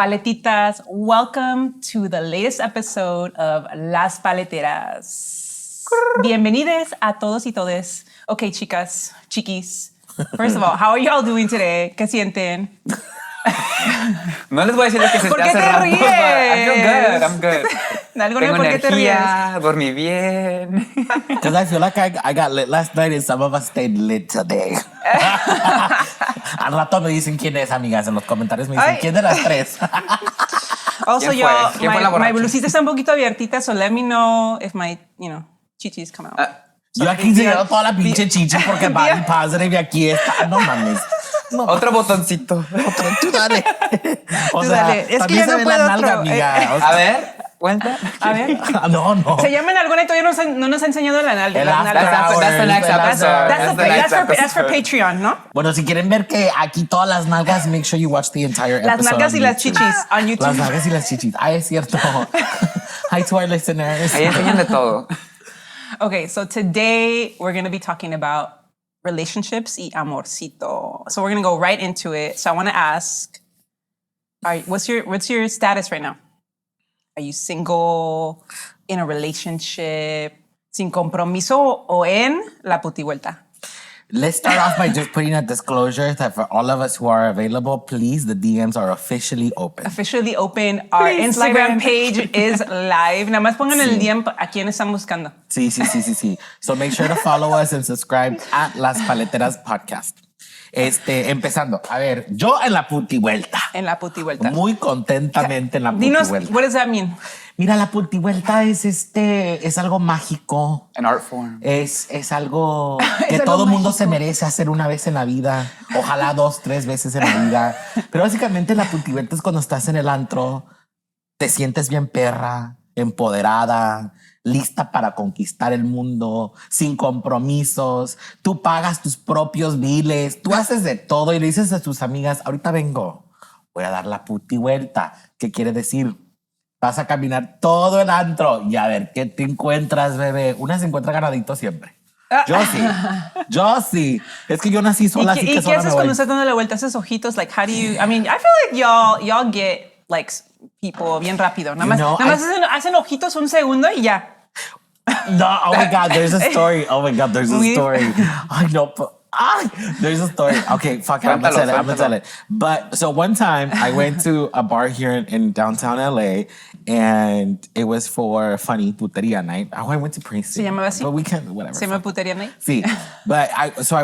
paletitas. Welcome to the latest episode of Las Paleteras. Bienvenidos a todos y todes. Okay, chicas, chiquis. First of all, how are y'all doing today? ¿Qué sienten? No les voy a decir lo que se ¿Por está qué te cerrando. ríes? I'm good. Tengo ¿Por qué te ríes? energía, dormí bien. Because I feel like I got lit last night and some of us stayed lit today. Al rato me dicen quién es, amigas. En los comentarios me dicen, ¿quién de las tres? Also, ¿Quién fue? y'all, ¿Quién fue la my borracha? blusita está un poquito abiertita, so let me know if my, chichis come out. Yo aquí enseñando toda la pinche chicha porque body positive y aquí está. No mames. No, Otro botoncito. tú dale. O Tú sea, dale. Es que también yo se no ve puedo la nalga, otro. amiga. O sea, A ver, cuenta. A ver. no. Se llama en alguna y todavía no nos ha enseñado la nalga. El las after nalgas. hours, That's the next el after episode. hours. That's for Patreon, ¿no? Bueno, si quieren ver que aquí todas las nalgas, make sure you watch the entire episode. Las nalgas on y las YouTube. chichis on YouTube. Las nalgas y las chichis. Ay, es cierto. Hi to our listeners. Ahí enseñan de todo. Okay, so today we're going to be talking about relationships y amorcito. So we're going to go right into it. So I want to ask, what's your status right now? Are you single, in a relationship, sin compromiso o en la putivuelta? Let's start off by just putting a disclosure that for all of us who are available, please, the DMs are officially open. Officially open. Our Please, Instagram Logan. page is live. Nada más pongan el Sí. DM a quién están buscando. Sí. So make sure to follow us and subscribe at Las Paleteras Podcast. Empezando. A ver, yo en la putivuelta. En la putivuelta. Muy contentamente en la Dinos, putivuelta. what does that mean? Mira, la putivuelta es algo mágico. An art form. Es algo que algo todo mundo mágico. se merece hacer una vez en la vida. Ojalá 2, 3 veces en la vida. Pero básicamente la putivuelta es cuando estás en el antro, te sientes bien perra, empoderada, lista para conquistar el mundo, sin compromisos. Tú pagas tus propios biles, tú haces de todo y le dices a tus amigas, ahorita vengo, voy a dar la putivuelta. ¿Qué quiere decir? Vas a caminar todo el antro y a ver qué te encuentras, bebé. Una se encuentra ganadito siempre. Yo sí. Es que yo nací sola, así ¿Y que qué sola me haces voy. cuando estás dando la vuelta? ¿Haces ojitos? Like, how do you... I mean, I feel like y'all get, like, people bien rápido. Nada más, You know, nada más hacen ojitos un segundo y ya. No, oh my God, there's a story. Oh my God, there's a We- story. I know, but there's a story. Okay, fuck it, I'm gonna tell it. But so one time I went to a bar here in downtown LA and it was for funny puteria night. Oh, I went to Precinct. ¿Se llamaba así? But we can't, whatever. Se llama putería night. Sí, but I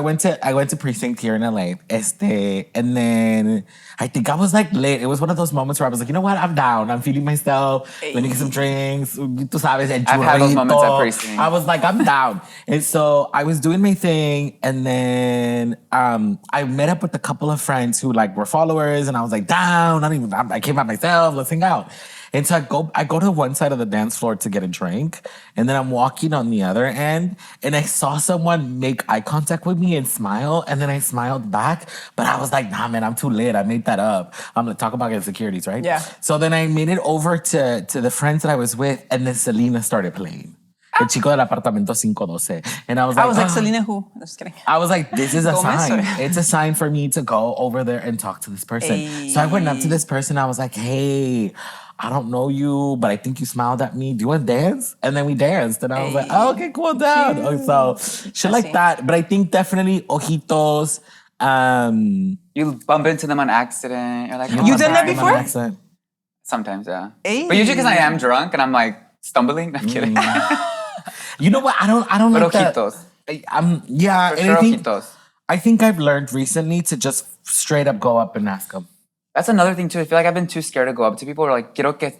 went to Precinct here in LA. And then I think I was like lit. It was one of those moments where I was like, you know what? I'm down. I'm feeling myself. Let me get some drinks. Tú sabes, el I've had those churrito. moments at Precinct. I was like, I'm down. And so I was doing my thing, and then I met up with a couple of friends who like were followers, and I was like, down. I came by myself. Let's hang out. And so I go to one side of the dance floor to get a drink, and then I'm walking on the other end, and I saw someone make eye contact with me and smile, and then I smiled back, but I was like, nah, man, I'm too lit. I made that up. I'm gonna talk about insecurities, right? Yeah. So then I made it over to the friends that I was with, and then Selena started playing. El chico del apartamento 512. And I was like, Selena who? Just kidding. I was like, this is a Gomez, sign. or- It's a sign for me to go over there and talk to this person. Ay. So I went up to this person. I was like, hey, I don't know you, but I think you smiled at me. Do you want to dance? And then we danced. And I was like, oh, okay, cool down. So shit like that. But I think definitely ojitos. You bump into them on accident. You're like, You oh, done that sorry. before? Sometimes, yeah. Ay. But usually because I am drunk and I'm like stumbling. I'm kidding. You know what? I don't But like that. ojitos. Yeah, For and sure, I think, ojitos. I think I've learned recently to just straight up go up and ask them. That's another thing too. I feel like I've been too scared to go up to people who are like, quiero que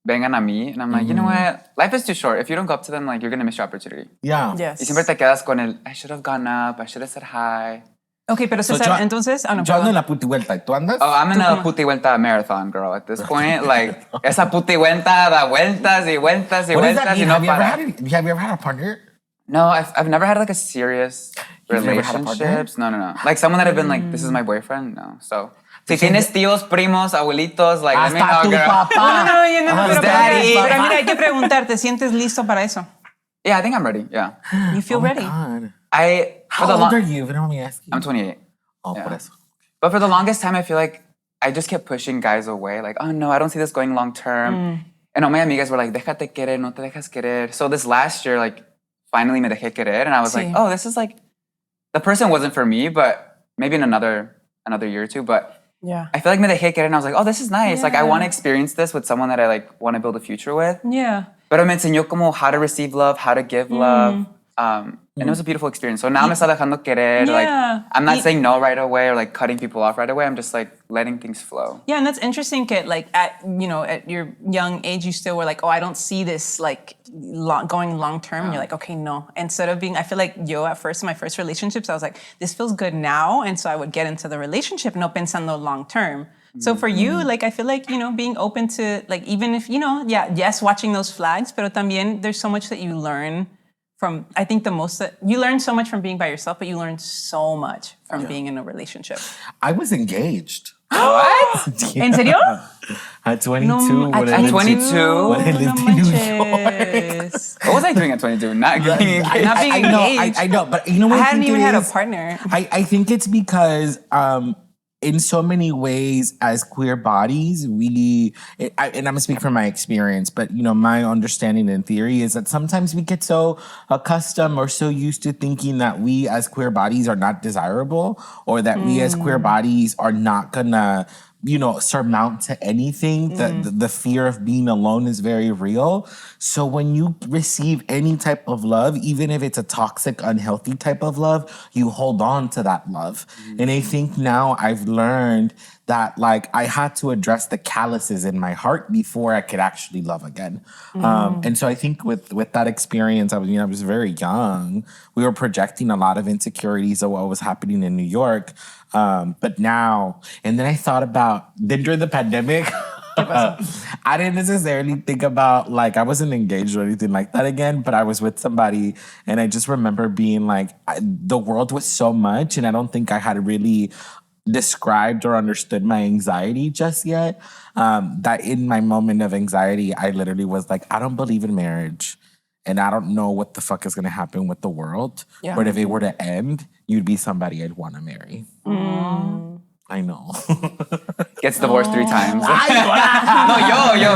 vengan a mí. And I'm like, you know what? Life is too short. If you don't go up to them, like, you're going to miss your opportunity. Yeah. Yes. Y siempre te quedas con el, I should have gone up. I should have said hi. Okay, pero César, entonces... no, Yo ando perdón. en la putivuelta. ¿Tú andas? Oh, I'm in a Putivuelta marathon, girl. At this point, like, esa Putivuelta da vueltas y vueltas y What does that vueltas y mean? no Have you para. ever had a partner? No, I've never had like a serious You've never had a partner? relationships. No. Like someone that have been like, this is my boyfriend. No. So, si tienes tíos, primos, abuelitos, like, let me know, Hasta tu girl. papá. Pero, Daddy. pero mira, hay que preguntar, ¿te sientes listo para eso? Yeah, I think I'm ready. Yeah. You feel ready? God. For How the old are you? If you don't let me ask you. I'm 28. Oh, Yeah. por eso. But for the longest time, I feel like I just kept pushing guys away. Like, oh no, I don't see this going long term. And all my amigas were like, déjate querer, no te dejas querer. So this last year, like, finally me dejé querer. And I was like, oh, this is like, the person wasn't for me, but maybe in another year or two. But yeah, I feel like me dejé querer and I was like, oh, this is nice. Like, I want to experience this with someone that I like want to build a future with. Yeah. Pero me enseñó como how to receive love, how to give love. And it was a beautiful experience. So now me está dejando querer. Like, I'm not saying no right away or like cutting people off right away. I'm just like letting things flow. Yeah, and that's interesting. Like at your young age, you still were like, oh, I don't see this like going long term. And you're like, okay, no. Instead of being, I feel like yo at first in my first relationships, I was like, this feels good now, and so I would get into the relationship, no pensando long term. So for you, like, I feel like, being open to, like, even if, yes, watching those flags, pero también there's so much that you learn from, I think the most that, you learn so much from being by yourself, but you learn so much from being in a relationship. I was engaged. What? ¿En serio? At 22. No, at 22? When I lived in New York. What was I doing at 22? Not getting engaged. Not being engaged. I know, but you know what I I hadn't think even it had a is? partner. I think it's because in so many ways, as queer bodies, and I'm gonna speak from my experience, but my understanding and theory is that sometimes we get so accustomed or so used to thinking that we as queer bodies are not desirable, or that we as queer bodies are not gonna surmount to anything. The fear of being alone is very real. So when you receive any type of love, even if it's a toxic, unhealthy type of love, you hold on to that love. And I think now I've learned that like I had to address the calluses in my heart before I could actually love again. And so I think with that experience, I was very young. We were projecting a lot of insecurities of what was happening in New York. But now, and then I thought about, then during the pandemic, I didn't necessarily think about, like, I wasn't engaged or anything like that again, but I was with somebody, and I just remember being like, the world was so much, and I don't think I had really described or understood my anxiety just yet. That in my moment of anxiety, I literally was like, I don't believe in marriage. And I don't know what the fuck is going to happen with the world. Yeah. But if it were to end, you'd be somebody I'd want to marry. I know. Gets divorced 3 times. No, yo.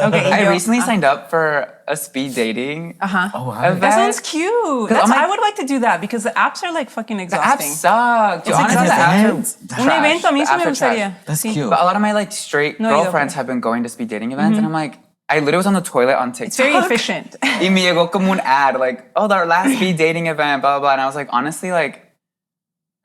Okay, I recently signed up for a speed dating event. That sounds cute. I would like to do that because the apps are like fucking exhausting. The apps suck. Dude, honestly, the apps are Un evento, a mí sí me trash. gustaría. That's cute. But a lot of my like straight girlfriends have been going to speed dating events, and I'm like, I literally was on the toilet on TikTok. It's very efficient. Y me llegó como un ad, like, oh, our last speed dating event, blah, blah, blah. And I was like, honestly, like,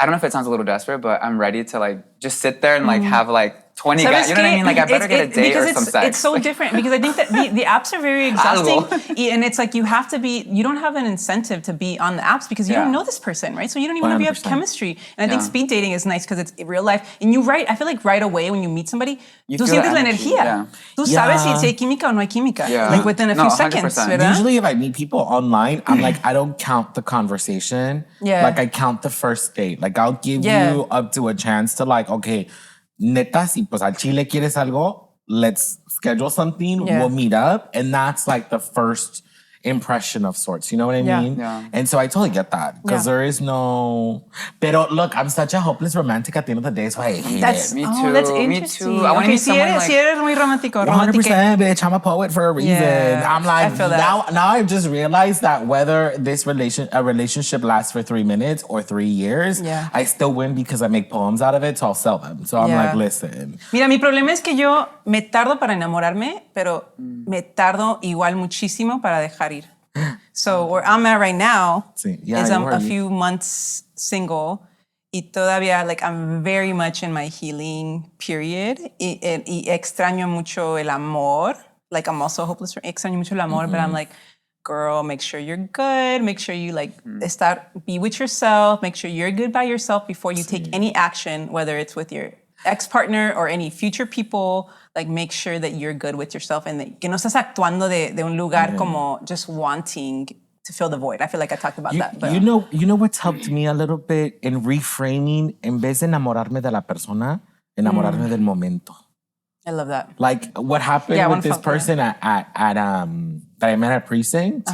I don't know if it sounds a little desperate, but I'm ready to like just sit there and like have like 20 guys. You know what I mean? Like I better get a date or some sex. It's so different because I think that the apps are very exhausting. And it's like you don't have an incentive to be on the apps because you don't know this person, right? So you don't even know if you have chemistry. And I think speed dating is nice because it's real life. And I feel like right away when you meet somebody, tú sientes la energía. Tú sabes si hay química o no hay química. Like within a few seconds, ¿verdad? Usually if I meet people online, I'm like, I don't count the conversation. Like I count the first date. Like I'll give you up to a chance to like, okay, neta, si pues al chile quieres algo, let's schedule something, we'll meet up. And that's like the first impression of sorts. You know what I mean? Yeah. And so I totally get that because there is no... Pero look, I'm such a hopeless romantic at the end of the day, so I hate it. Me too. That's Me interesting. too. I want to be someone like... Si eres muy romántico. 100%, bitch. I'm a poet for a reason. Yeah, I'm like, I feel that. now I've just realized that whether a relationship lasts for 3 minutes or 3 years, I still win because I make poems out of it, so I'll sell them. So I'm like, listen. Mira, mi problema es que yo me tardo para enamorarme, pero me tardo igual muchísimo para dejar ir. So where I'm at right now is I'm a few months single y todavía like I'm very much in my healing period y extraño mucho el amor. Like I'm also hopeless for extraño mucho el amor, but I'm like, girl, make sure you're good. Make sure you like be with yourself. Make sure you're good by yourself before you take any action, whether it's with your ex-partner or any future people. Like make sure that you're good with yourself and que no estás actuando de un lugar como just wanting to fill the void. I feel like I talked about that. But. You know what's helped me a little bit in reframing, en vez de enamorarme de la persona, enamorarme del momento. I love that. Like what happened with this person at that I met at Precinct.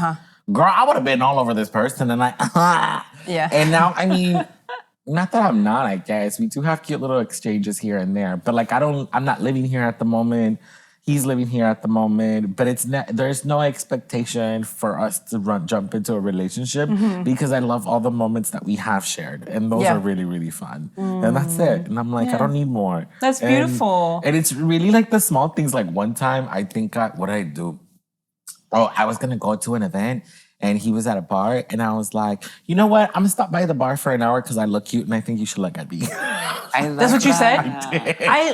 Girl, I would have been all over this person and like, And now, I mean, Not that I'm not, I guess. We do have cute little exchanges here and there. But like I'm not living here at the moment. He's living here at the moment. But there's no expectation for us to jump into a relationship because I love all the moments that we have shared. And those are really, really fun. And that's it. And I'm like, I don't need more. That's beautiful. And it's really like the small things. Like one time I think what did I do? Oh, I was gonna go to an event and he was at a bar and I was like, you know what? I'm gonna stop by the bar for an hour because I look cute and I think you should look at me. That's what you said? I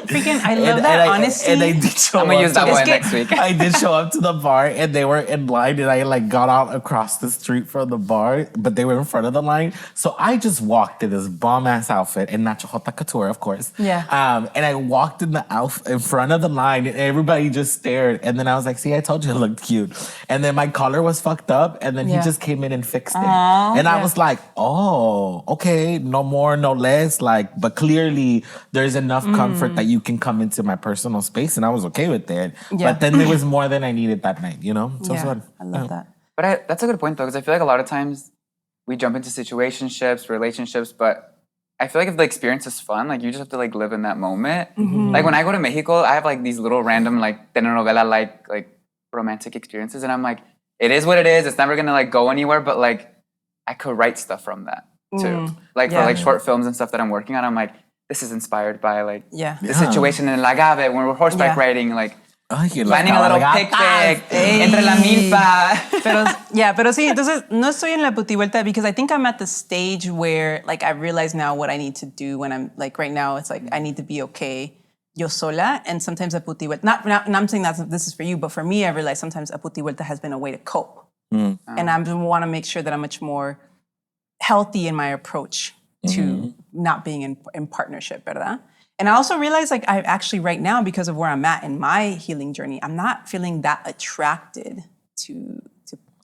love that honesty. And I did show I'm gonna use that one next week. I did show up to the bar and they were in line and I like got out across the street from the bar, but they were in front of the line. So I just walked in this bomb ass outfit and Nacho Jota Couture, of course. Yeah. And I walked in in front of the line and everybody just stared. And then I was like, see, I told you it looked cute. And then my collar was fucked up and then he just came in and fixed it. And I was like, oh, okay, no more, no less. Like, but clearly there's enough comfort that you can come into my personal space, and I was okay with that. But then there was more than I needed that night, you know? So I love that. But that's a good point though, because I feel like a lot of times we jump into situationships, relationships, but I feel like if the experience is fun, like you just have to like live in that moment. Like when I go to Mexico, I have like these little random like telenovela like romantic experiences, and I'm like, it is what it is. It's never gonna like go anywhere, but like I could write stuff from that too. Like for like short films and stuff that I'm working on, I'm like, this is inspired by like the situation in El Agave when we're horseback riding, like planning a little picnic entre la milpa. Pero sí, entonces no estoy en la putivuelta because I think I'm at the stage where like I realize now what I need to do when I'm like right now it's like I need to be okay yo sola, and sometimes a putivuelta, not I'm saying that this is for you, but for me I realize sometimes a putivuelta has been a way to cope. And I want to make sure that I'm much more healthy in my approach to not being in partnership, ¿verdad? And I also realize like I actually right now, because of where I'm at in my healing journey, I'm not feeling that attracted to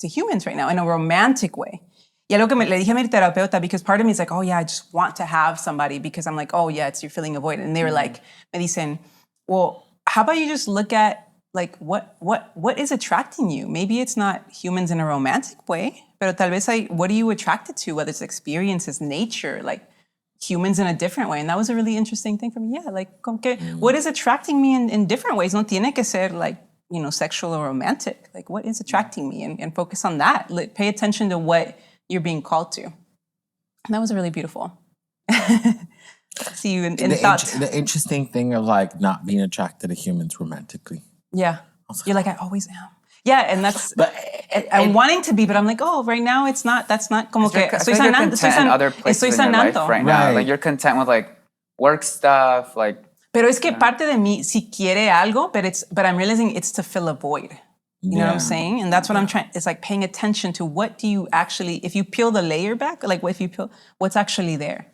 humans right now in a romantic way. Y algo que le dije a mi terapeuta, because part of me is like, oh yeah, I just want to have somebody because I'm like, oh yeah, you're feeling avoided. And they were like, me dicen, well, how about you just look at like what is attracting you? Maybe it's not humans in a romantic way, pero tal vez what are you attracted to? Whether it's experiences, nature, like humans in a different way. And that was a really interesting thing for me. Yeah, like what is attracting me in different ways? No tiene que ser like, you know, sexual or romantic. Like what is attracting me and focus on that. Like, pay attention to what you're being called to. And that was really beautiful. See you in thoughts. The interesting thing of like not being attracted to humans romantically. Yeah. You're like, I always am. Yeah, and that's, I'm wanting to be, but I'm like, oh, right now it's not, that's not como que, estoy sanando in other places in your life right now. Like you're content with like work stuff, like. Pero es que parte de mí si quiere algo, but I'm realizing it's to fill a void. You know what I'm saying? And that's what I'm trying, it's like paying attention to what do you actually, if you peel the layer back, like if you peel, what's actually there?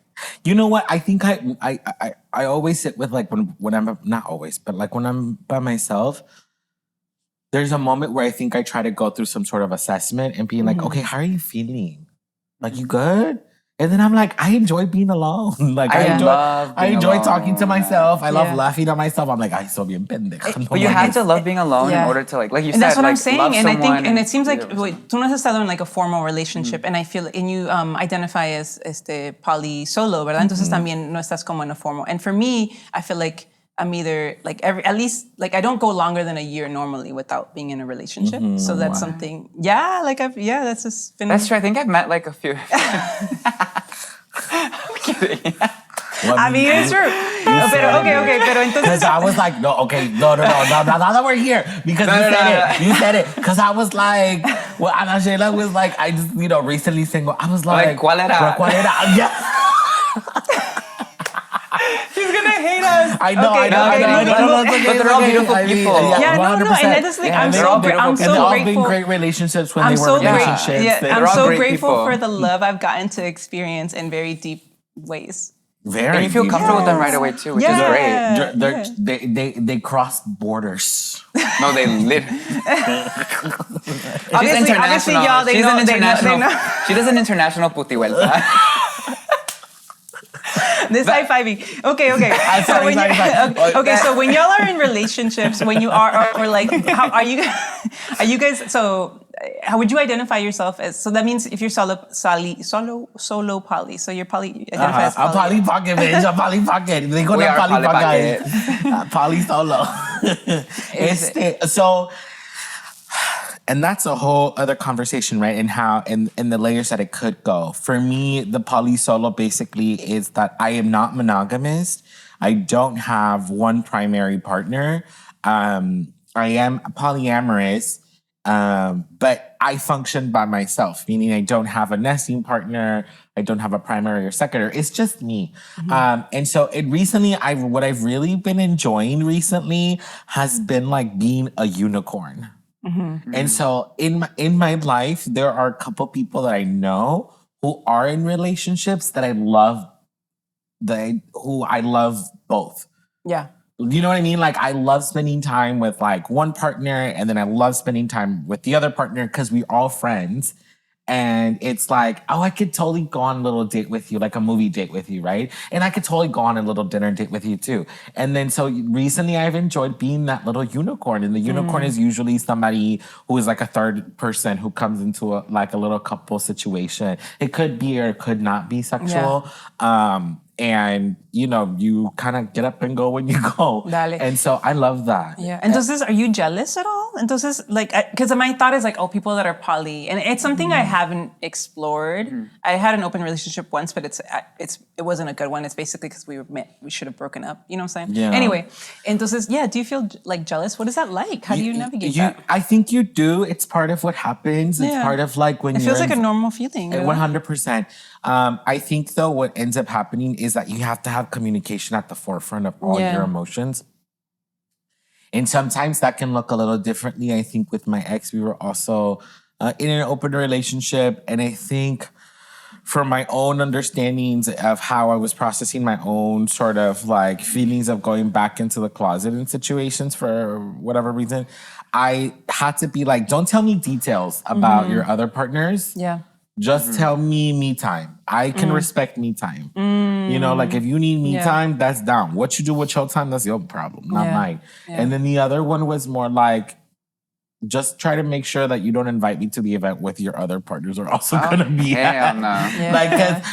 You know what? I think I always sit with like when I'm, not always, but like when I'm by myself, there's a moment where I think I try to go through some sort of assessment and being like, okay, how are you feeling? Like, you good? And then I'm like, I enjoy being alone. Like I enjoy talking to myself. I love laughing at myself. I'm like, ay, so bien pendeja. But you have to love being alone in order to like you said, that's what like, I'm saying. love And I someone think, and it seems like tú no has estado in like a formal relationship, and I feel, and you identify as poly solo, ¿verdad? Entonces también no estás como en a formal. And for me, I feel like I'm either like at least like I don't go longer than a year normally without being in a relationship. So that's something. Yeah, like that's just been. That's true. I think I've met like a few. I'm kidding. Well, I mean, it's true. Okay, pero entonces. Because I was like, no, now that we're here, because you said it. Because I was like, well, Ana Sheila was like, I just, recently single. I was like, ¿Cuál era? Yeah. She's gonna hate us. I know. But they're all beautiful people. Yeah, no. And I just think I'm so all grateful. been great relationships when they were relationships. Yeah, I'm so grateful for the love I've gotten to experience in very deep ways. And you feel comfortable with them right away too, which is great. They cross borders. No, they live. Obviously, y'all, they know. She does an international Putivuelta. This high-fiving. Okay. So when y'all are in relationships, when you are, or like, how are you guys? So how would you identify yourself as? So that means if you're solo poly, so you're poly identify as A poly. poly pocket, bitch. A poly pocket. They go We to are poly poly pocket. Poly solo. So, and that's a whole other conversation, right? And how, and the layers that it could go. For me, the poly solo basically is that I am not monogamous. I don't have one primary partner. I am polyamorous, but I function by myself, meaning I don't have a nesting partner. I don't have a primary or secondary. It's just me. And so what I've really been enjoying recently has been like being a unicorn. And so in my life, there are a couple people that I know who are in relationships that I love, who I love both. Yeah. You know what I mean? Like I love spending time with like one partner, and then I love spending time with the other partner because we're all friends. And it's like, oh, I could totally go on a little date with you, like a movie date with you, right? And I could totally go on a little dinner date with you too. And then so recently I've enjoyed being that little unicorn. And the unicorn is usually somebody who is like a third person who comes into a little couple situation. It could be or it could not be sexual. And you kind of get up and go when you go. Dale. And so I love that. Yeah. Entonces, are you jealous at all? Entonces, like, because my thought is like, oh, people that are poly, and it's something I haven't explored. I had an open relationship once, but it wasn't a good one. It's basically because we should have broken up. You know what I'm saying? Yeah. Anyway, entonces, yeah. Do you feel like jealous? What is that like? How do you navigate that? I think you do. It's part of what happens. It's part of like when it feels like a normal feeling. 100%. I think though what ends up happening is that you have to have communication at the forefront of all your emotions. And sometimes that can look a little differently. I think with my ex, we were also in an open relationship. And I think for my own understandings of how I was processing my own sort of like feelings of going back into the closet in situations for whatever reason, I had to be like, don't tell me details about your other partners. Yeah. Just tell me time. I can respect me time. Like if you need me time, that's down. What you do with your time, that's your problem, not mine. Yeah. And then the other one was more like, just try to make sure that you don't invite me to the event with your other partners are also gonna be at. No.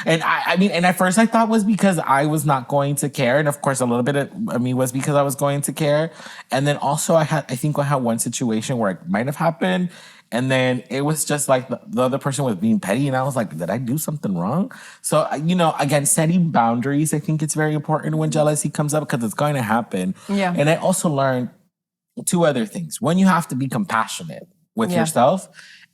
And at first I thought was because I was not going to care. And of course a little bit of me was because I was going to care. And then also I think I had one situation where it might have happened. And then it was just like the other person was being petty. And I was like, did I do something wrong? So, again, setting boundaries, I think it's very important when jealousy comes up because it's going to happen. Yeah. And I also learned two other things. One, you have to be compassionate with yourself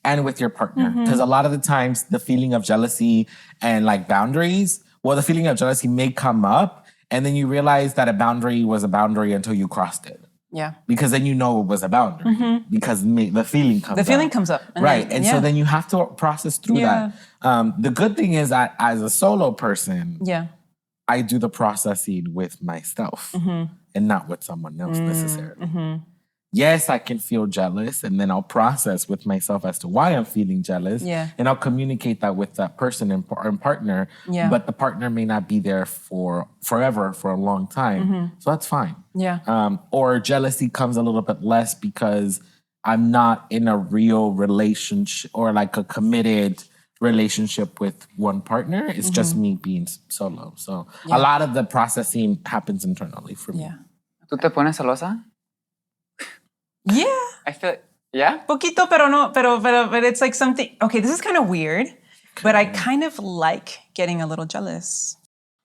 and with your partner. Because a lot of the times the feeling of jealousy and like boundaries, the feeling of jealousy may come up and then you realize that a boundary was a boundary until you crossed it. Yeah. Because then it was a boundary. Because the feeling comes up. The feeling comes up. Right. And so then you have to process through that. The good thing is that as a solo person, I do the processing with myself and not with someone else necessarily. Yes, I can feel jealous and then I'll process with myself as to why I'm feeling jealous. Yeah. And I'll communicate that with that person and partner. Yeah. But the partner may not be there for forever, for a long time. So that's fine. Yeah. Or jealousy comes a little bit less because I'm not in a real relationship or like a committed relationship with one partner. It's just me being solo. So a lot of the processing happens internally for me. Yeah. ¿Tú te pones celosa? Yeah. I feel Poquito, pero no, but it's like something, okay, this is kind of weird, but I kind of like getting a little jealous.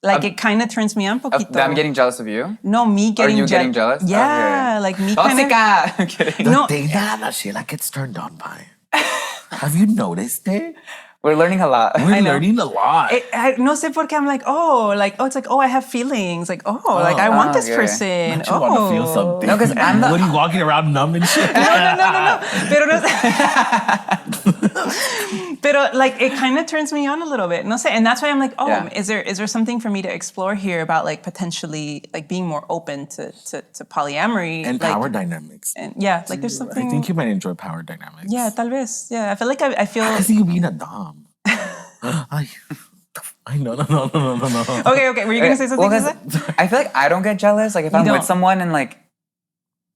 Like it kind of turns me on poquito. I'm getting jealous of you? No, me getting jealous. Are you getting jealous? Yeah, like me toxica! I'm kidding. The thing that Sheila gets turned on by. Have you noticed it? We're learning a lot. We're learning a lot. No sé por qué I'm like, it's like, I have feelings. Like, like I want this person. Don't you want to feel something? No, because I'm what are you walking around numb and shit? No. Pero like it kind of turns me on a little bit. No sé, and that's why I'm like, is there something for me to explore here about like potentially like being more open to polyamory and power dynamics? And like there's something. I think you might enjoy power dynamics. Yeah, tal vez. Yeah, I feel like I feel. I see you being a dom. I know. Okay. Were you gonna say something? I feel like I don't get jealous. Like if I'm with someone and like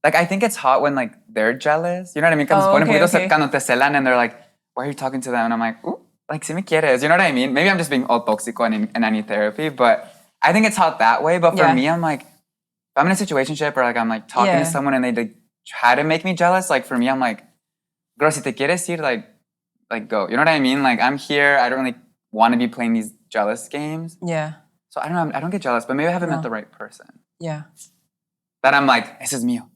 I think it's hot when like they're jealous. You know what I mean? Cuando, cuando te celan and they're like, why are you talking to them? And I'm like, ooh, like, si me quieres. You know what I mean? Maybe I'm just being all toxico and I need therapy, but I think it's taught that way. But for me, I'm like, if I'm in a situationship or like I'm like talking to someone and they like, try to make me jealous, like for me, I'm like, girl, si te quieres ir, like go. You know what I mean? Like I'm here. I don't really want to be playing these jealous games. Yeah. So I don't know. I don't get jealous, but maybe I haven't met the right person. Yeah. That I'm like, this is mío.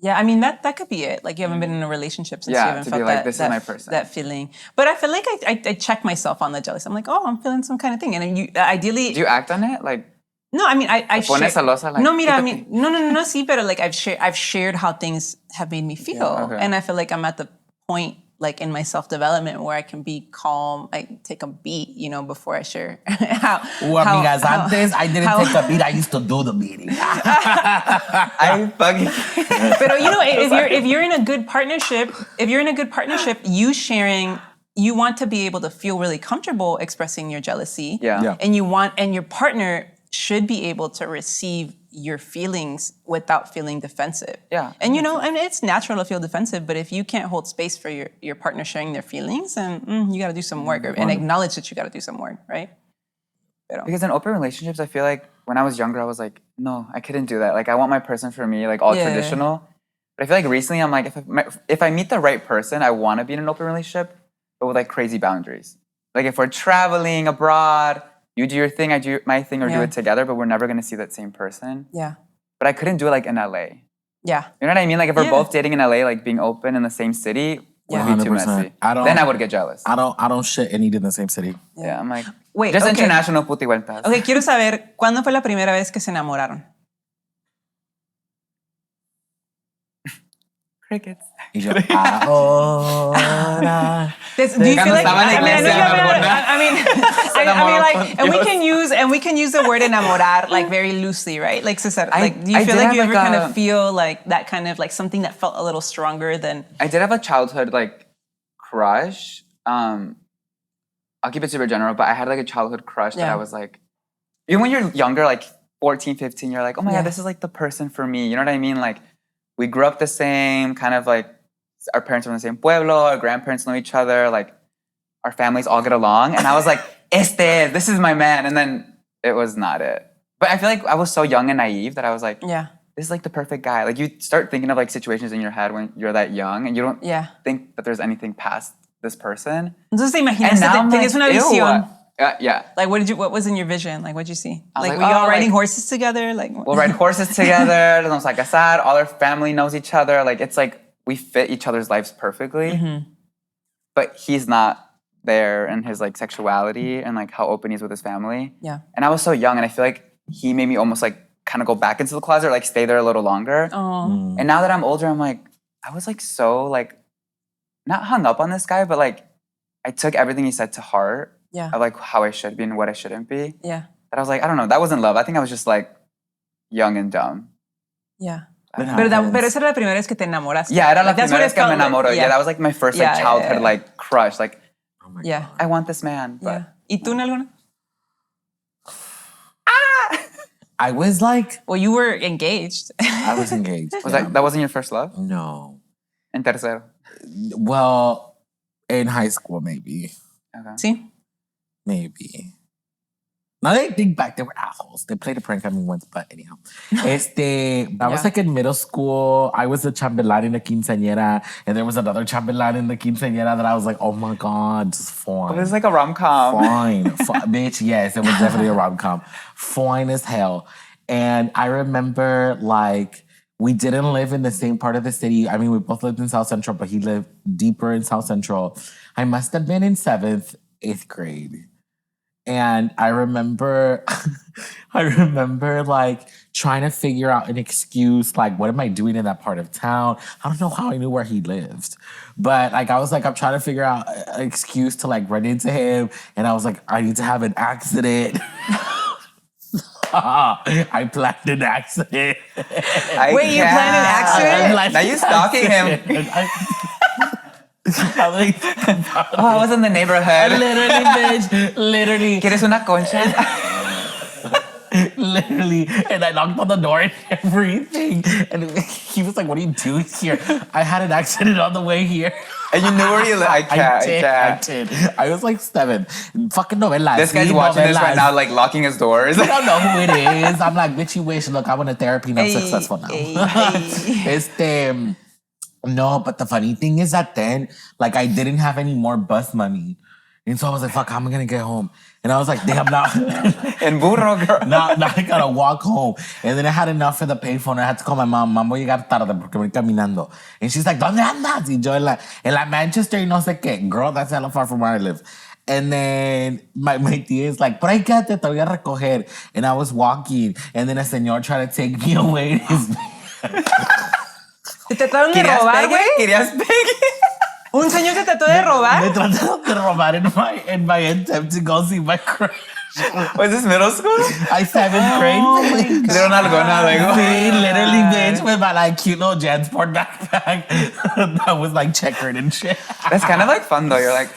Yeah, I mean that could be it. Like you haven't been in a relationship since you haven't felt like, this is my person. That feeling. But I feel like I check myself on the jealous. I'm like, oh, I'm feeling some kind of thing, and you ideally. Do you act on it? Like. No, I mean I share. Celosa, like, no, mira, I mean no, sí, pero like I've shared how things have made me feel, and I feel like I'm at the point like in my self-development where I can be calm, I take a beat, you know, before I share. Amigas, antes I didn't take a beat, I used to do the beating. I fucking. But you know, if you're in a good partnership, you want to be able to feel really comfortable expressing your jealousy. Yeah. And your partner should be able to receive your feelings without feeling defensive. Yeah. And you know, and it's natural to feel defensive, but if you can't hold space for your partner sharing their feelings, then you got to do some work and acknowledge that you got to do some work, right? Because in open relationships, I feel like when I was younger, I was like, no, I couldn't do that. Like, I want my person for me, like all traditional. But I feel like recently, I'm like, if I meet the right person, I want to be in an open relationship, but with like crazy boundaries. Like if we're traveling abroad, you do your thing, I do my thing, or do it together, but we're never going to see that same person. Yeah. But I couldn't do it like in LA. Yeah. You know what I mean? Like if we're both dating in LA, like being open in the same city would be too messy. Then I would get jealous. I don't shit and eat in the same city. Yeah, I'm like, wait, just international putivueltas. Okay, quiero saber, ¿cuándo fue la primera vez que se enamoraron? Crickets. Y yo, ahora. Do you feel like? I mean, like, and we can use the word enamorar like very loosely, right? Like Cesar, like, do you feel like you ever kind of feel like that kind of like something that felt a little stronger than? I did have a childhood like crush. I'll keep it super general, but I had like a childhood crush that I was like, even when you're younger, like 14, 15, you're like, oh my God, this is like the person for me. You know what I mean? Like we grew up the same, kind of like our parents are in the same pueblo, our grandparents know each other, like our families all get along. And I was like, this is my man. And then it was not it. But I feel like I was so young and naive that I was like, this is like the perfect guy. Like you start thinking of like situations in your head when you're that young and you don't think that there's anything past this person. Entonces te imaginaste, tenías una visión. Yeah. Like what was in your vision? Like what'd you see? Like were you all riding horses together? Like we'll ride horses together, nos vamos a casar, all our family knows each other. Like it's like we fit each other's lives perfectly. But he's not there in his like sexuality and like how open he is with his family. Yeah. And I was so young and I feel like he made me almost like kind of go back into the closet, like stay there a little longer. And now that I'm older, I'm like, I was like so like not hung up on this guy, but like I took everything he said to heart. Yeah. Of like how I should be and what I shouldn't be. Yeah. That I was like, I don't know, that wasn't love. I think I was just like young and dumb. Yeah. Pero esa era la primera vez que te enamoraste. Yeah, era la primera vez que me enamoró. Yeah, that was like my first like childhood like crush. Like, oh my God. I want this man. But ¿Y tú, Nalgona? I was like... Well, you were engaged. I was engaged. Was that wasn't your first love? No. En tercero? Well, in high school, maybe. Okay. Sí? Maybe. Now that I think back, they were assholes. They played a prank on me once, but anyhow. I was like in middle school. I was a chambelán in the quinceañera, and there was another chambelán in the quinceañera that I was like, oh my God, just fine. It was like a rom-com. Fine. Bitch, yes, it was definitely a rom-com. Fine as hell. And I remember like, we didn't live in the same part of the city. I mean, we both lived in South Central, but he lived deeper in South Central. I must have been in 7th, 8th grade. And I remember like trying to figure out an excuse, like, what am I doing in that part of town? I don't know how I knew where he lived. But like, I was like, I'm trying to figure out an excuse to like run into him. And I was like, I need to have an accident. I planned an accident. Wait, you planned an accident? Now you're stalking him. I was in the neighborhood. Literally, bitch. Literally. ¿Quieres una concha? Literally. And I knocked on the door and everything. And he was like, what are you doing here? I had an accident on the way here. And you knew where you lived. I can't. I did. I was like 7. Fucking novelas. This guy's Sí, watching this right novelas. now, like locking his doors. I don't know who it is. I'm like, bitch, you wish. Look, I went to therapy and I'm Ay, successful now. ay. No, but the funny thing is that then, like, I didn't have any more bus money. And so I was like, fuck, how am I going to get home? And I was like, damn, now, And burro, girl. now I got to walk home. And then I had enough for the payphone. I had to call my mom. Mom, voy a llegar tarde porque voy caminando. And she's like, ¿dónde andas? Y yo en la Manchester y no sé qué. Girl, that's hella far from where I live. And then my tía is like, por ahí quédate, te voy a recoger. And I was walking. And then a señor tried to take me away. ¿Te trataron de robar, güey? ¿Querías pegue? ¿Un señor te trató de robar? Me trataron de robar in my attempt to go see my crush. Was this middle school? I 7th grade. Le dieron alguna luego. Sí, literally, bitch, with my like cute little JanSport backpack that was like checkered and shit. That's kind of like fun though. You're like,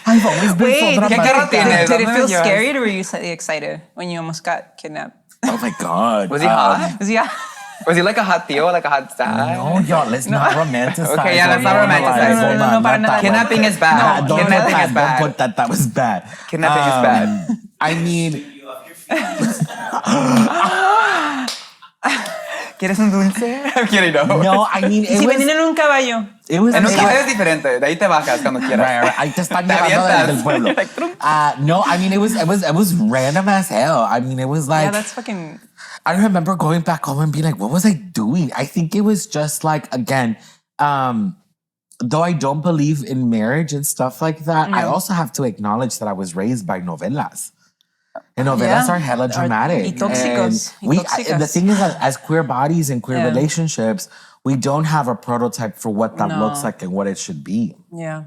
I've always been Wait, so ¿qué carro dramatic. tienes? did it ¿Dónde feel me llevas? scary or were you excited when you almost got kidnapped? Oh my God. was he hot? Yeah. Was he like a hot tío, like a hot dad? No, y'all, let's not romanticize. Okay, yeah, let's not romanticize. Hold No, on, para not nada. that Kidnapping one. is bad. Don't put Kidnapping that. is bad. Don't put that. That was bad. Kidnapping is bad. I mean, ¿Quieres un dulce? I'm kidding, no. no, I mean, it Si was... venían en un caballo. It was... En un caballo es diferente. De ahí te bajas cuando quieras. Right. Ahí te están Te llevando avientas. del pueblo. Like, trum. No, I mean, it was random as hell. I mean, it was like... Yeah, that's fucking... I remember going back home and being like, what was I doing? I think it was just like, again, though I don't believe in marriage and stuff like that, I also have to acknowledge that I was raised by novelas. And novelas Yeah. are hella dramatic. Y tóxicos. And Y tóxicas. the thing is that as queer bodies and queer Yeah. relationships, we don't have a prototype for what that No. looks like and what it should be. Yeah.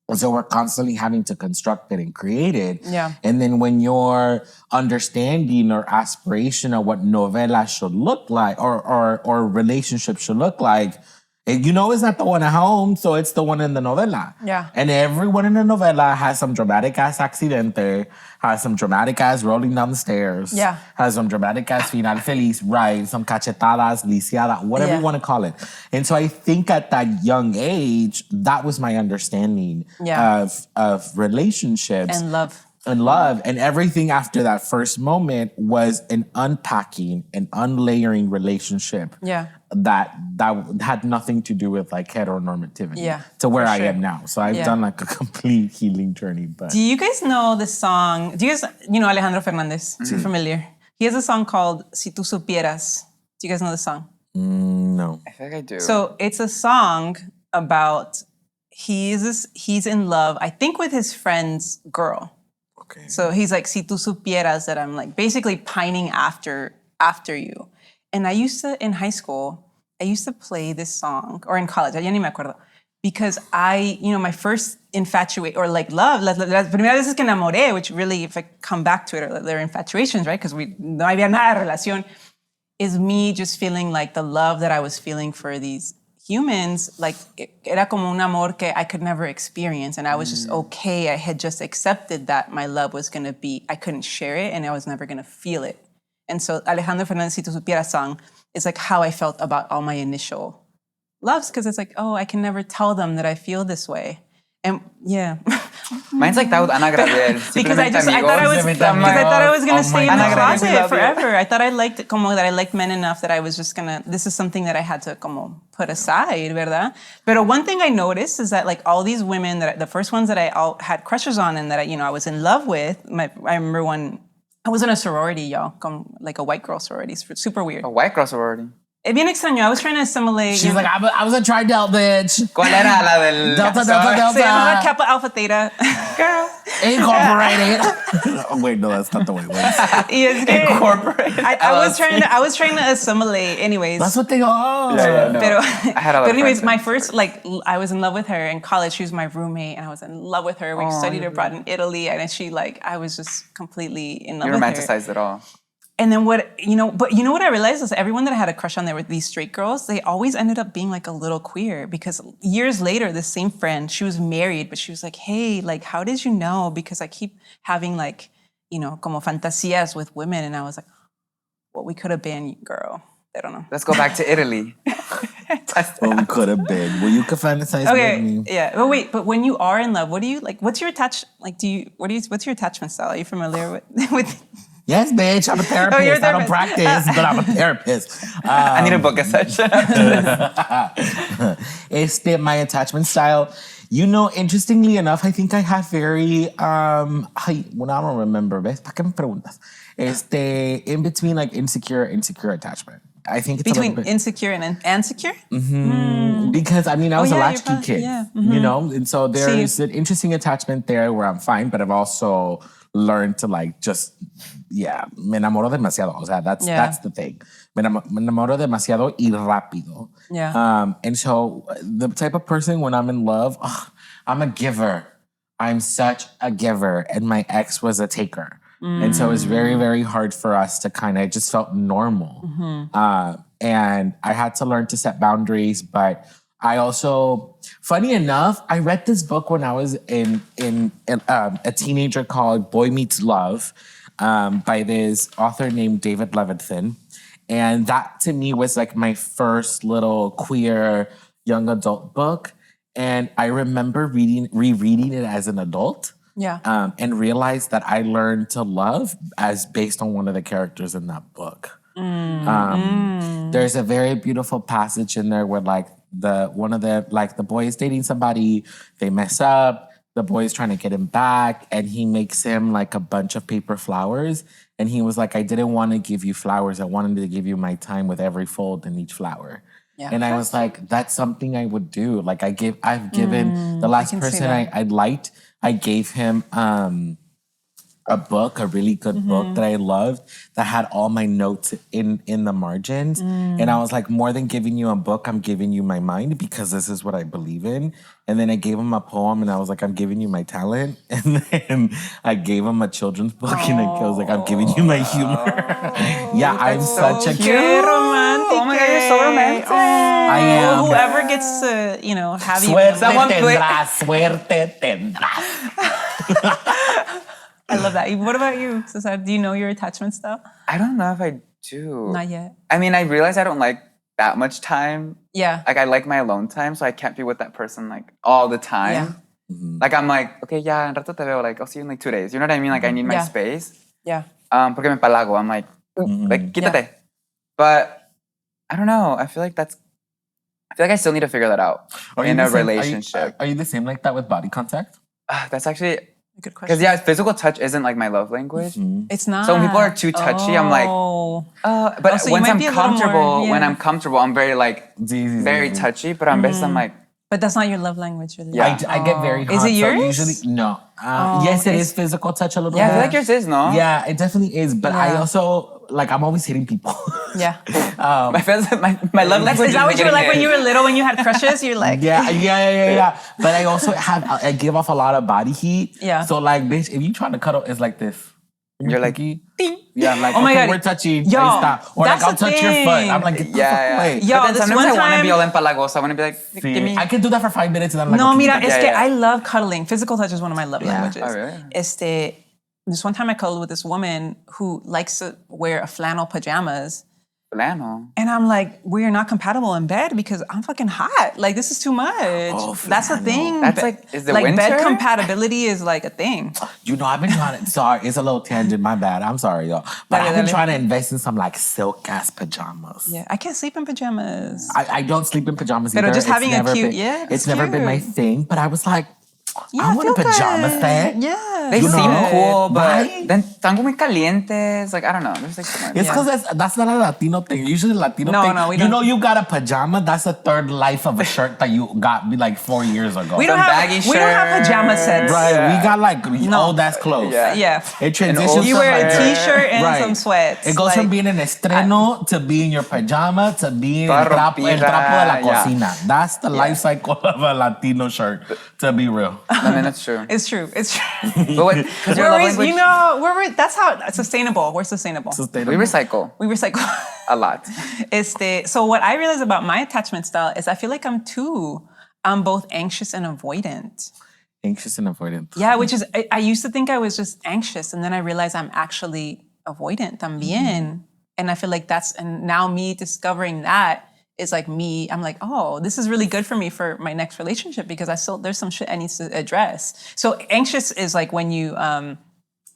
And so we're constantly having to construct it and create it. Yeah. And then when your understanding or aspiration of what novela should look like or relationship should look like, you know it's not the one at home, so it's the one in the novela. Yeah. And everyone in the novela has some dramatic ass accidente, has some dramatic ass rolling down the stairs, Yeah. has some dramatic ass final feliz, right? Some cachetadas, lisiada, whatever Yeah. you want to call it. And so I think at that young age, that was my understanding Yeah. of relationships And love. and love. And everything after that first moment was an unpacking and unlayering relationship Yeah. that had nothing to do with like heteronormativity Yeah, to where for I sure. am now. So I've Yeah. done like a complete healing journey. But Do you guys know the song? Do you guys, you know Alejandro Fernandez? Too familiar. He has a song called Si Tú Supieras. Do you guys know the song? no. I think I do. So it's a song about he's in love, I think, with his friend's girl. Okay. So he's like, si tú supieras that I'm like basically pining after you. And I used to, in high school, I used to play this song, or in college, ya ni me acuerdo, because my first infatuate, or like love, las primeras veces que enamoré, which really, if I come back to it, are they're infatuations, right? Because no había nada de relación, is me just feeling like the love that I was feeling for these humans, like era como un amor que I could never experience, and I was just okay. I had just accepted that my love was gonna be, I couldn't share it, and I was never gonna feel it. And so Alejandro Fernandez, Si Tú Supieras song is like how I felt about all my initial loves, because it's like, oh, I can never tell them that I feel this way. And yeah. Mine's like that with Ana Gabriel. Because I Simplemente thought I was, amigos. because I thought I was gonna stay in the God. closet We love you. forever. I thought I liked como that I liked men enough that I was just gonna. This is something that I had to como put aside, verdad? But one thing I noticed is that like all these women the first ones that I all had crushes on and that I was in love with. I remember one. I was in a sorority, y'all, like a white girl sorority. It's super weird. A white girl sorority. Es bien extraño. I was trying to assimilate. She's like, I was a tri-del bitch. ¿Cuál era la del Delta, castor? Delta, Delta. Se llamaba Kappa Alpha Theta. Girl. Incorporated. Oh, wait, no, that's not the way it works. Y es que Incorporated. I was trying to assimilate. Anyways. That's what they are. Yeah, no. Pero, I had other but anyways, friends my in first, I was in love with her in college. She was my roommate, and I was in love with her. We studied abroad in Italy, and I was just completely in love You with her. romanticized it all. And then what I realized is everyone that I had a crush on there with these straight girls, they always ended up being like a little queer, because years later, this same friend, she was married, but she was like, hey, like, how did you know? Because I keep having like, como fantasías with women. And I was like, what we could have been, girl. I don't know. Let's go back to Italy. What we could have been. Well, you could fantasize with me. Yeah. But wait, but when you are in love, what do you like? What's your what's your attachment style? Are you familiar with Yes, bitch. I'm a therapist. you're a I don't therapist. practice, but I'm a therapist. I need a book a session. My attachment style. Interestingly enough, I think I have very I don't remember. ¿Ves? ¿Para qué me preguntas? In between like insecure attachment. I think it's between a little bit, insecure and secure? because I was a yeah, latchkey kid, and so there's Sí. an interesting attachment there where I'm fine, but I've also learned to like just me enamoro demasiado. O sea, that's the thing. Me enamoro demasiado y rápido. Yeah. And so the type of person when I'm in love, I'm a giver. I'm such a giver, and my ex was a taker. And so it's very, very hard for us to kind of, it just felt normal. And I had to learn to set boundaries, but I also, funny enough, I read this book when I was in a teenager called Boy Meets Love by this author named David Levithan. And that to me was like my first little queer young adult book. And I remember rereading it as an adult. Yeah. And realized that I learned to love as based on one of the characters in that book. There's a very beautiful passage in there where like the boy is dating somebody, they mess up, the boy is trying to get him back, and he makes him like a bunch of paper flowers. And he was like, I didn't want to give you flowers. I wanted to give you my time with every fold in each flower. Yeah. And I was like, that's something I would do. Like I've given the last can see person that. I liked, I gave him a book, a really good book that I loved that had all my notes in the margins. And I was like, more than giving you a book, I'm giving you my mind because this is what I believe in. And then I gave him a poem and I was like, I'm giving you my talent. And then I gave him a children's book and I was like, I'm giving you my humor. I'm such a Qué romántico. Oh my God, you're so romantic. I am. Whoever gets to, have you. Suerte tendrás. I love that. What about you, Cesar? Do you know your attachment style? I don't know if I do. Not yet. I mean, I realize I don't like that much time. Yeah. Like I like my alone time, so I can't be with that person like all the time. Like I'm like, okay, en rato te veo, like I'll see you in like 2 days. You know what I mean? Like I need my space. Yeah. Porque me palago. I'm like, like quítate. Yeah. But I don't know. I feel like I still need to figure that out in a relationship. Are you the same like that with body contact? That's actually Good question. because physical touch isn't like my love language. It's not. So when people are too touchy, I'm like, but so you once might I'm be a little comfortable, more, when I'm comfortable, I'm very like very touchy. But I'm best. I'm like, But that's not your love language, really. Yeah. I get very hot. Is it yours? So usually, no. Yes, it is physical touch a little yeah, bit. I feel like yours is, no? Yeah, it definitely is. But I Yeah. also, like, I'm always hitting people. Yeah. My love language Is that what you were like when you were? were little, when you had crushes? You're like, Yeah. But I also I give off a lot of body heat. Yeah. So, like, bitch, if you trying to cuddle, it's like this. You're like, pinky. ding. Yeah, I'm like, Oh my okay, God. we're touching. Yo, Ahí está. Or like, that's I'll the touch your foot. thing. I'm like, get the fuck yeah. away. Yo, But then this sometimes one I want to time- be all empalagosa. I want to be like, give me. I can do that for 5 minutes and then I'm like, No, okay, mira, okay. es que yeah. I love cuddling. Physical touch is one of my love languages. Oh, really? This one time I cuddled with this woman who likes to wear a flannel pajamas. Flannel. And I'm like, we are not compatible in bed because I'm fucking hot. Like, this is too much. That's the flannel. thing. That's like, is it like winter? bed compatibility is like a thing. You know, I've been trying to, sorry, it's a little tangent, my bad. I'm sorry, y'all. But I've been trying to invest in some like silk ass pajamas. Yeah, I can't sleep in pajamas. I don't sleep in pajamas But either. just It's having a never cute, been, it's never been my cute. thing. But I was like, Yeah, I want a feel pajama good. set. Yeah. They You seem know, cool, but right? then están muy calientes. Like, I don't know. There's like so much. It's because that's not a Latino thing. Usually Latino No, thing, no, we you don't. know you got a pajama, that's the third life of a shirt that you got like 4 years ago. We don't Some have baggy we don't have pajama shirts. sets. Right, Yeah. we got like old ass clothes. Yeah. It transitions old You from wear a like t-shirt and some sweats. It goes like, from being an estreno to being your pajama to being el Toda trapo de la rompida, cocina. That's the life cycle of a Latino shirt, to be real. I mean, that's true. It's true. It's true. But what? Because your love language, You know, that's how sustainable. We're sustainable. we recycle We recycle. a lot. So what I realize about my attachment style is I feel like I'm both anxious and avoidant. Anxious and avoidant. Yeah, which is, I used to think I was just anxious, and then I realized I'm actually avoidant también. And I feel like and now me discovering that is like me, I'm like, oh, this is really good for me for my next relationship because there's some shit I need to address. So anxious is like when you,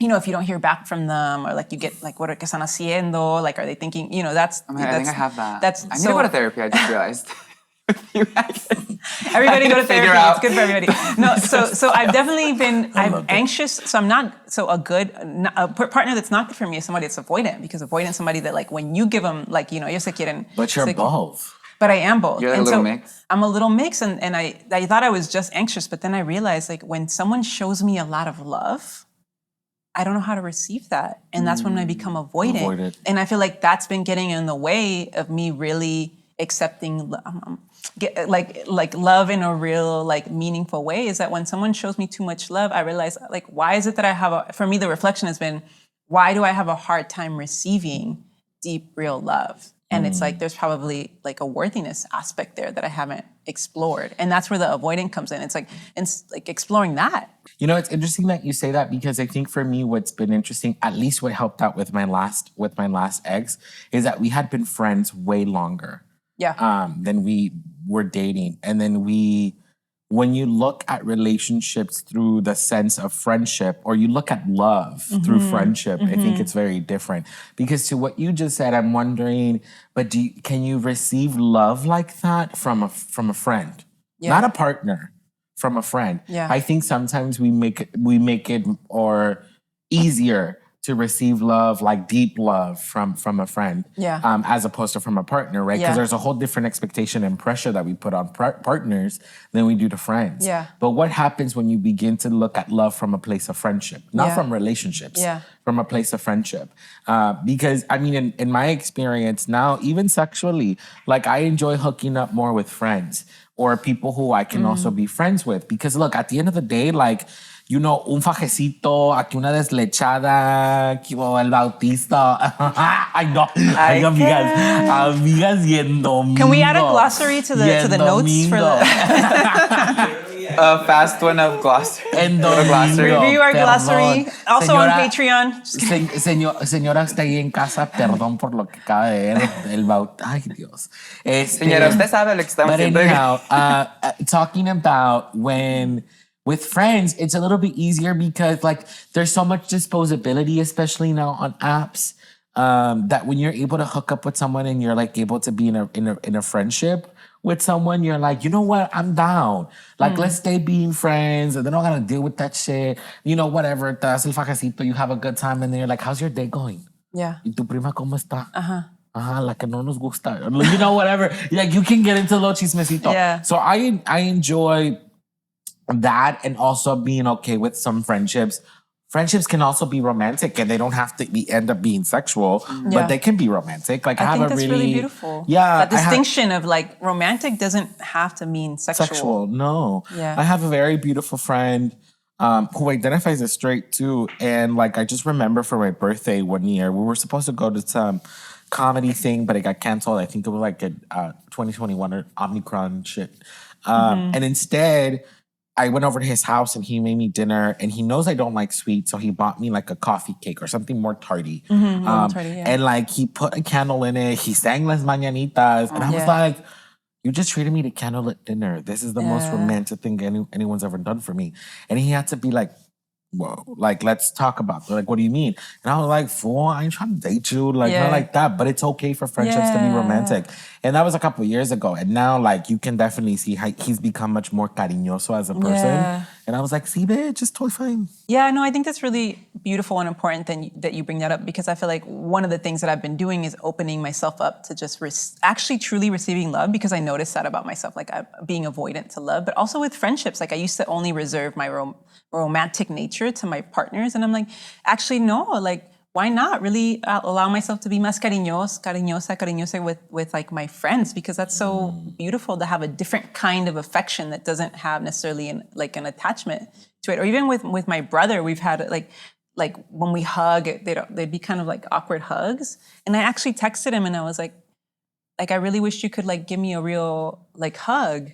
if you don't hear back from them, or like you get like, what are que están haciendo? Like, are they thinking, that's. I think I have that. I need so, to go to therapy, I just realized. Everybody go to therapy. Out. It's good for everybody. No, so I've definitely been, I'm anxious. So I'm not, so a partner that's not good for me is somebody that's avoidant, because avoidant is somebody that like, when you give them like, ellos se quieren. But you're both. But I am both. You're a little mix. I'm a little mix. And I thought I was just anxious, but then I realized like when someone shows me a lot of love, I don't know how to receive that. And that's when I become avoidant. And I feel like that's been getting in the way of me really accepting like love in a real like meaningful way. Is that when someone shows me too much love, I realize like, why is it that for me the reflection has been, why do I have a hard time receiving deep real love? And it's like there's probably like a worthiness aspect there that I haven't explored, and that's where the avoiding comes in. It's like exploring that. It's interesting that you say that, because I think for me, what's been interesting, at least what helped out with my last ex, is that we had been friends way longer. Yeah. Than we were dating. And then when you look at relationships through the sense of friendship, or you look at love through friendship, I think it's very different. Because to what you just said, I'm wondering, but can you receive love like that from a friend? Yeah. Not a partner, from a friend. Yeah. I think sometimes we make it or easier to receive love, like deep love from a friend, as opposed to from a partner, right? Because there's a whole different expectation and pressure that we put on partners than we do to friends. Yeah. But what happens when you begin to look at love from a place of friendship, not from relationships, from a place of friendship? Because I mean, in my experience now, even sexually, like I enjoy hooking up more with friends or people who I can also be friends with. Because look, at the end of the day, like, un fajecito, aquí una deslechada, aquí el bautista. Ay, no. Ay, amigas y en domingo. Can we add a glossary to the notes for the... A fast one of glossary. Review our glossary. Also señora, on Patreon. Señora, está ahí en casa, perdón por lo que acaba de ver. Ay, Dios. Señora, usted sabe lo que estamos haciendo. Anyhow, talking about with friends, it's a little bit easier because like there's so much disposability, especially now on apps, that when you're able to hook up with someone and you're like able to be in a friendship with someone, you're like, you know what, I'm down. Like, let's stay being friends, and then I don't gotta deal with that shit. Whatever, te das el fajecito, you have a good time, and then you're like, how's your day going? Yeah. ¿Y tu prima cómo está? Ajá, la que no nos gusta. Whatever. Like, you can get into lo chismecito. Yeah. So I enjoy that, and also being okay with some friendships. Friendships can also be romantic, and they don't have to end up being sexual, but they can be romantic. Like I think that's really beautiful. Yeah. That distinction of like romantic doesn't have to mean sexual. No. Yeah. I have a very beautiful friend who identifies as straight too. And like, I just remember for my birthday one year, we were supposed to go to some comedy thing, but it got canceled. I think it was like a 2021 or Omicron shit. And instead, I went over to his house and he made me dinner, and he knows I don't like sweet, so he bought me like a coffee cake or something more tarty. And like he put a candle in it. He sang Las Mañanitas, and I was like, you just treated me to candlelit dinner. This is the most romantic thing anyone's ever done for me. And he had to be like, whoa, like, let's talk about it. Like, what do you mean? And I was like, fool, I ain't trying to date you. Like, not like that. But it's okay for friendships to be romantic. And that was a couple of years ago. And now, like, you can definitely see how he's become much more cariñoso as a person. Yeah. And I was like, see, bitch, it's totally fine. Yeah, no, I think that's really beautiful and important that you bring that up, because I feel like one of the things that I've been doing is opening myself up to just actually truly receiving love, because I noticed that about myself, like I'm being avoidant to love, but also with friendships. Like I used to only reserve my romantic nature to my partners. And I'm like, actually, no, like, why not really allow myself to be más cariñosa with like my friends, because that's so beautiful to have a different kind of affection that doesn't have necessarily an attachment to it. Or even with my brother, we've had like when we hug, they'd be kind of like awkward hugs. And I actually texted him and I was like I really wish you could like give me a real like hug.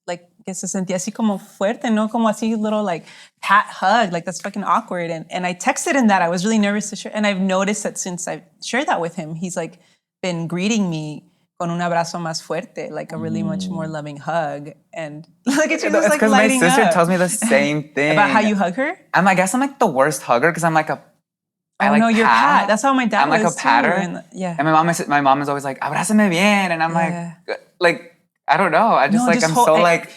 like, que se sentía así como fuerte, no como así little like pat hug, like that's fucking awkward. And I texted him that. I was really nervous to share. And I've noticed that since I've shared that with him, he's like been greeting me con un abrazo más fuerte, like a really much more loving hug. And look at you just like because my lighting sister up. tells me the same thing. About how you hug her? I guess I'm like the worst hugger because I'm like a I like no, you're pat. pat. That's how my dad I'm like was a patter. too. And, yeah. And my mom is always like, abrázame bien. And I'm Yeah. like, I don't know. I just No, like, just I'm hold- so I- like,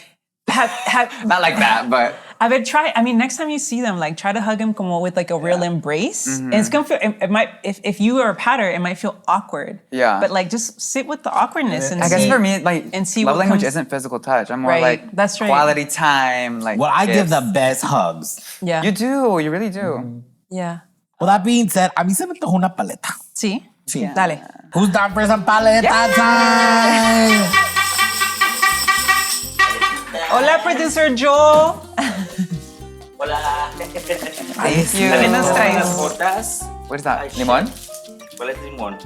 not like that, but. I would try. I mean, next time you see them, like try to hug them como with like a real embrace. And it's gonna feel. It might. If you are a patter, it might feel awkward. Yeah. But like, just sit with the awkwardness and I guess see. for me, like, and see love what language comes- isn't physical touch. I'm more Right, like that's right. quality time. Like, Well, I give gifts. the best hugs. Yeah. You do. You really do. Yeah. Well, that being said, a mí se me antojó una paleta. Sí. Sí. Dale. Who's down for some paleta time? Hola, producer Joel. Hola. Thank you. ¿Qué nos Las traes? botas. What is that? Limón? ¿Cuál es limón?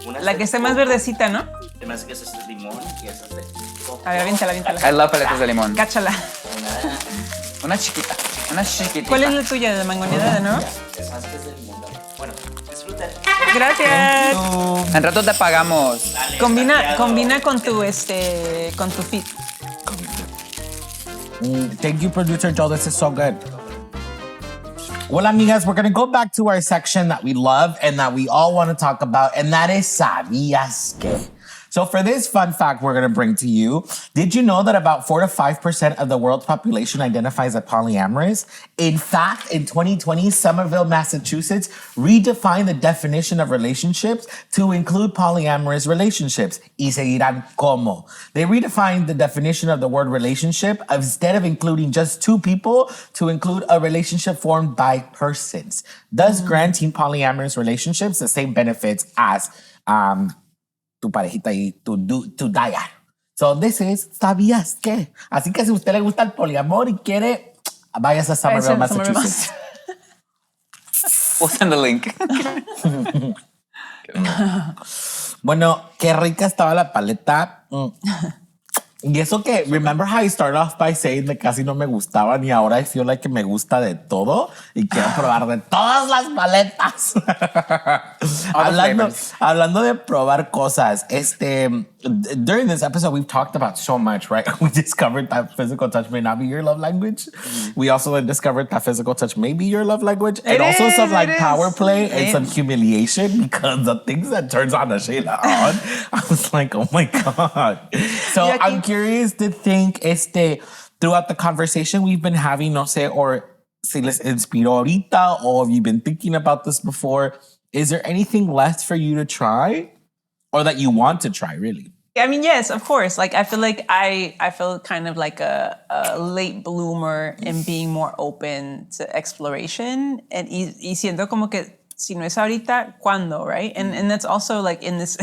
Una La que está más verdecita, ¿no? Se me hace que esa es de limón y esa es de coco. A ver, aviéntala, I aviéntala. love paletas de limón. Cáchala. Nada. Una chiquita. Una chiquitita. ¿Cuál es la tuya? ¿De mangonera, no? Es más que es de limón. Bueno, disfruten. Gracias. En rato te pagamos. Dale, Combina saqueado. con tu fit. Thank you, producer Joe. This is so good. Well, amigas, we're going to go back to our section that we love and that we all want to talk about, and that is ¿Sabías qué? So for this fun fact we're going to bring to you, did you know that about 4 to 5% of the world's population identifies as polyamorous? In fact, in 2020, Somerville, Massachusetts redefined the definition of relationships to include polyamorous relationships. Y seguirán cómo. They redefined the definition of the word relationship instead of including just two people to include a relationship formed by persons, thus granting polyamorous relationships the same benefits as tu parejita y tu diet. So this is ¿Sabías qué? Así que si a usted le gusta el poliamor y quiere, váyase a Somerville, Massachusetts. We'll send the link. Bueno, qué rica estaba la paleta. Y eso que, remember how I started off by saying que casi no me gustaban y ahora I feel like que me gusta de todo y quiero probar de todas las paletas. hablando de probar cosas, during this episode we've talked about so much, right? We discovered that physical touch may not be your love language. We also discovered that physical touch may be your love language. And also some like power play and some humiliation because the things that turns on Sheila on, I was like, oh my God. So I'm curious to think, throughout the conversation we've been having, no sé, or si les inspiró ahorita, or have you been thinking about this before? Is there anything left for you to try, or that you want to try, really? I mean, yes, of course. Like, I feel like I feel kind of like a late bloomer in being more open to exploration. And y siento como que si no es ahorita, ¿cuándo? Right? And that's also like in this.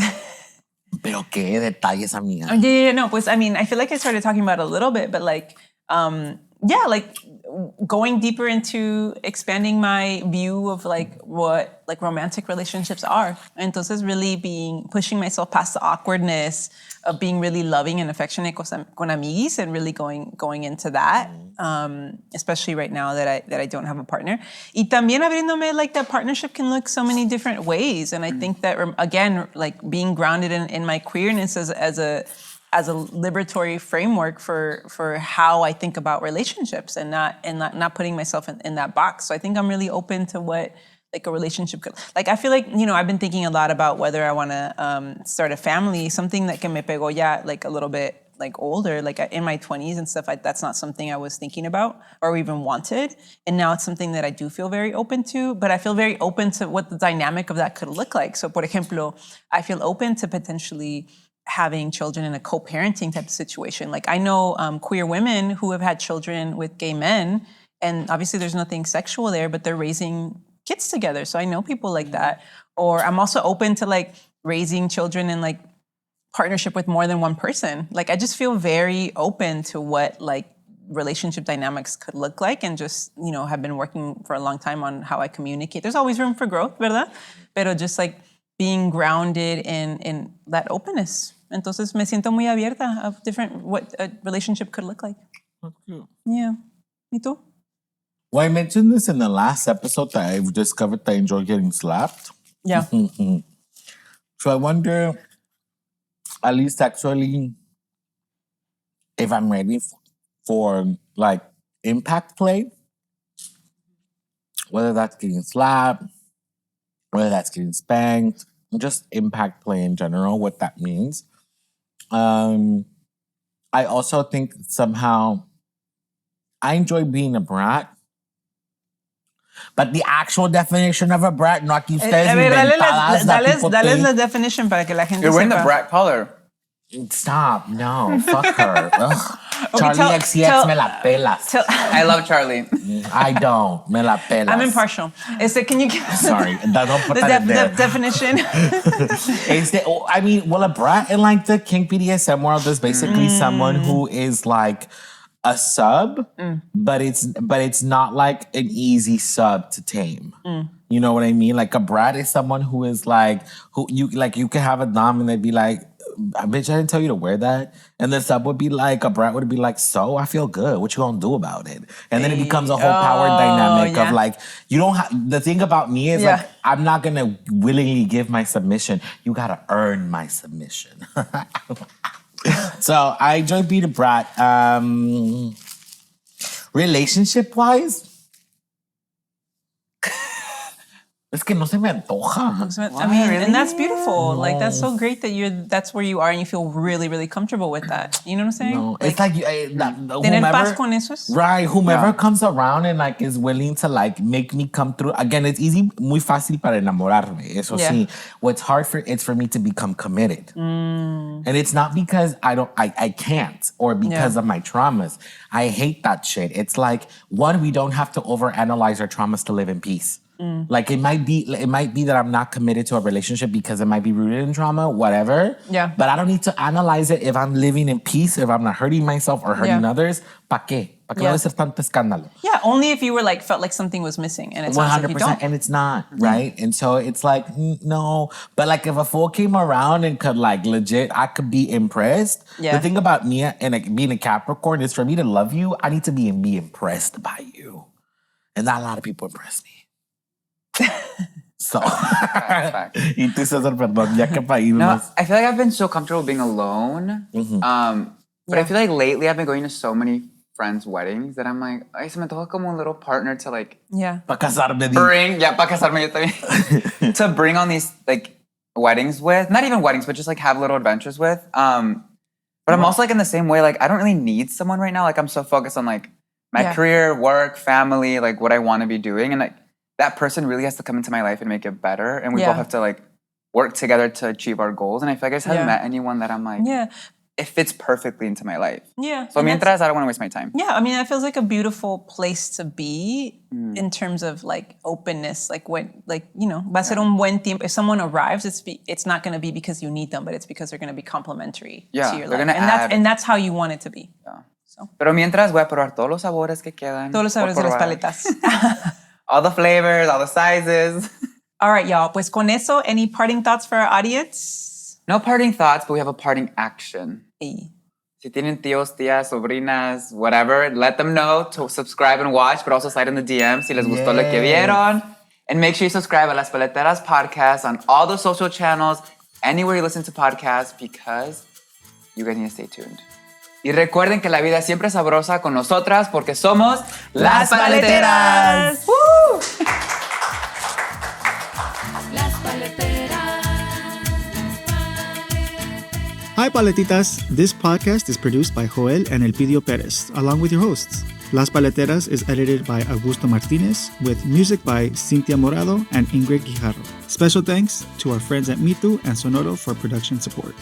Pero qué detalles, amiga. Yeah, no, pues, I mean, I feel like I started talking about it a little bit, but like, like going deeper into expanding my view of like what like romantic relationships are. Entonces really pushing myself past the awkwardness of being really loving and affectionate con amiguis and really going into that. Especially right now that I don't have a partner. Y también abriéndome like that partnership can look so many different ways. And I think that again, like being grounded in my queerness as a liberatory framework for how I think about relationships and not putting myself in that box. So I think I'm really open to what like a relationship could, like I feel like, you know, I've been thinking a lot about whether I want to start a family, something that que me pegó ya like a little bit like older, like in my 20s and stuff. That's not something I was thinking about or even wanted. And now it's something that I do feel very open to, but I feel very open to what the dynamic of that could look like. So por ejemplo, I feel open to potentially having children in a co-parenting type of situation. Like I know queer women who have had children with gay men, and obviously there's nothing sexual there, but they're raising kids together. So I know people like that. Or I'm also open to like raising children in like partnership with more than one person. Like I just feel very open to what like relationship dynamics could look like, and just, you know, have been working for a long time on how I communicate. There's always room for growth, ¿verdad? Pero just like being grounded in that openness. Entonces me siento muy abierta of different what a relationship could look like. Yeah. ¿Y tú? Well, I mentioned this in the last episode that I've discovered that I enjoy getting slapped. Yeah. So I wonder, at least sexually, if I'm ready for like impact play, whether that's getting slapped, whether that's getting spanked, just impact play in general, what that means. I also think somehow I enjoy being a brat. But the actual definition of a brat, no aquí ustedes A ver, inventadas that people dales think. la definition para que la gente You're wearing the sepa. brat collar. Stop, no, fuck her. Ugh. Okay, Charlie XCX, me la pelas. I love Charlie. I don't, me la pelas. I'm impartial. Can you give us Sorry, don't put the, that in there. the definition? I mean, well, a brat in like the kink BDSM world is basically someone who is like a sub, but it's not like an easy sub to tame. You know what I mean? Like a brat is someone who is like you can have a dom and they'd be like, bitch, I didn't tell you to wear that. And the sub would be like, a brat would be like, so I feel good. What you gonna do about it? And then it becomes a whole power dynamic of like, you don't have, the thing about me is like, I'm not gonna willingly give my submission. You gotta earn my submission. So I enjoy being a brat. Relationship wise, es que no se me antoja. I mean, and that's beautiful. Like, that's so great that that's where you are and you feel really, really comfortable with that. You know what I'm saying? No, it's like tener paz con eso es. Right, whomever comes around and like is willing to like make me come through. Again, it's easy, muy fácil para enamorarme. Eso sí. What's hard it's for me to become committed. And it's not because I can't or because of my traumas. I hate that shit. It's like, one, we don't have to overanalyze our traumas to live in peace. Like it might be that I'm not committed to a relationship because it might be rooted in trauma, whatever. Yeah. But I don't need to analyze it if I'm living in peace, if I'm not hurting myself or hurting others. ¿Pa qué? ¿Pa qué va a ser tanto escándalo? Yeah, only if you were like felt like something was missing, and it's 100%, and it's not, right? And so it's like, no. But like if a fool came around and could like legit, I could be impressed. Yeah. The thing about me and like, being a Capricorn is for me to love you, I need to be impressed by you. And not a lot of people impress me. So, y tú, César, perdón, ya que para irnos. No, I feel like I've been so comfortable being alone. But I feel like lately I've been going to so many friends' weddings that I'm like, ay, se me antoja como un little partner to like para casarme. Para casarme yo también. To bring on these like weddings with, not even weddings, but just like have little adventures with. But I'm also like in the same way, like I don't really need someone right now. Like I'm so focused on like my career, work, family, like what I want to be doing, and like that person really has to come into my life and make it better. And we both have to like work together to achieve our goals. And I feel like I just haven't met anyone that I'm like, it fits perfectly into my life. Yeah. So mientras, I don't want to waste my time. Yeah, I mean, that feels like a beautiful place to be in terms of like openness. Like when, like, you know, va a ser un buen tiempo. If someone arrives, it's not going to be because you need them, but it's because they're going to be complementary to your life. And that's how you want it to be. Yeah. So. Pero mientras voy a probar todos los sabores que quedan. Todos los sabores de las paletas. All the flavors, all the sizes. All right, y'all. Pues con eso, any parting thoughts for our audience? No parting thoughts, but we have a parting action. Hey. Si tienen tíos, tías, sobrinas, whatever, let them know to subscribe and watch, but also slide in the DMs si les gustó lo que vieron. And make sure you subscribe a Las Paleteras podcast on all the social channels, anywhere you listen to podcasts, because you guys need to stay tuned. Y recuerden que la vida siempre es sabrosa con nosotras porque somos Las Paleteras. ¡Woo! Las Paleteras. Hi, Paletitas. This podcast is produced by Joel and Elpidio Perez, along with your hosts. Las Paleteras is edited by Augusto Martinez, with music by Cintia Morado and Ingrid Guijarro. Special thanks to our friends at Mitu and Sonoro for production support.